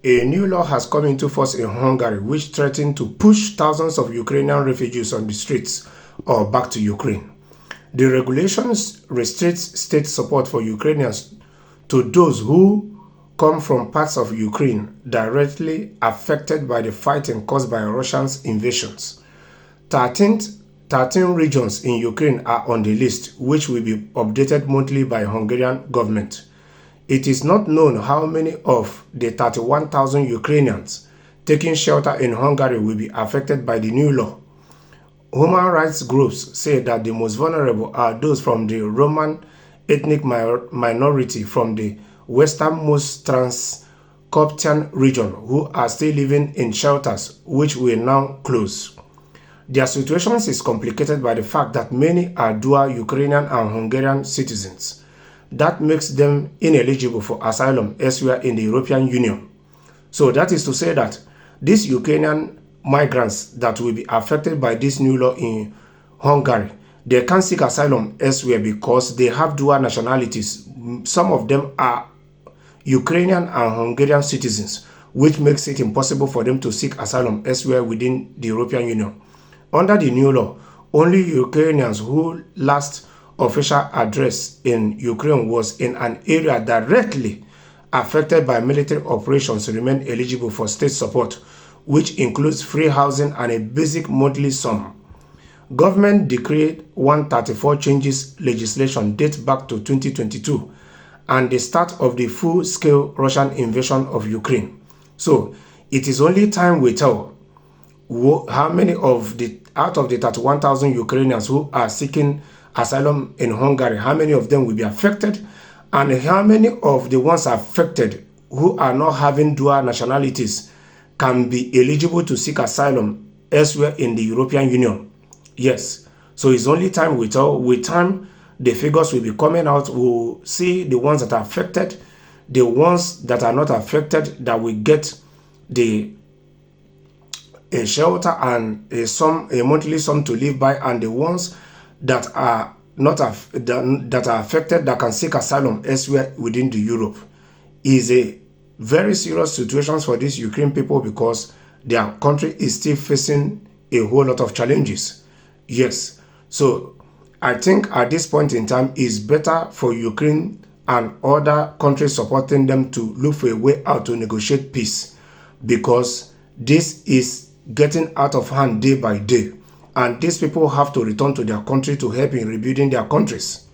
A new law has come into force in Hungary which threatens to push thousands of Ukrainian refugees on the streets or back to Ukraine. The regulations restricts state support for Ukrainians to those who come from parts of Ukraine directly affected by the fighting caused by Russia's invasions. 13 regions in Ukraine are on the list, which will be updated monthly by Hungarian government. It is not known how many of the 31,000 Ukrainians taking shelter in Hungary will be affected by the new law. Human rights groups say that the most vulnerable are those from the Roman ethnic minority from the westernmost Transcaucasian region who are still living in shelters which will now close. Their situation is complicated by the fact that many are dual Ukrainian and Hungarian citizens. That makes them ineligible for asylum elsewhere in the European Union. So that is to say that these Ukrainian migrants that will be affected by this new law in Hungary, they can't seek asylum elsewhere because they have dual nationalities. Some of them are Ukrainian and Hungarian citizens, which makes it impossible for them to seek asylum elsewhere within the European Union. Under the new law, only Ukrainians who last official address in Ukraine was in an area directly affected by military operations remain eligible for state support, which includes free housing and a basic monthly sum. Government Decree 134 changes legislation dates back to 2022 and the start of the full-scale Russian invasion of Ukraine. So it is only time will tell how many of the out of the 31,000 Ukrainians who are seeking asylum in Hungary, how many of them will be affected, and how many of the ones affected who are not having dual nationalities can be eligible to seek asylum elsewhere in the European Union. Yes, so it's only time will tell. With time, the figures will be coming out. We'll see the ones that are affected, the ones that are not affected that will get a shelter and a monthly sum to live by, and the ones that are not that are affected that can seek asylum elsewhere within the Europe. Is a very serious situation for these Ukraine people because their country is still facing a whole lot of challenges. Yes, so I think at this point in time it's better for Ukraine and other countries supporting them to look for a way out to negotiate peace, because this is getting out of hand day by day. And these people have to return to their country to help in rebuilding their countries.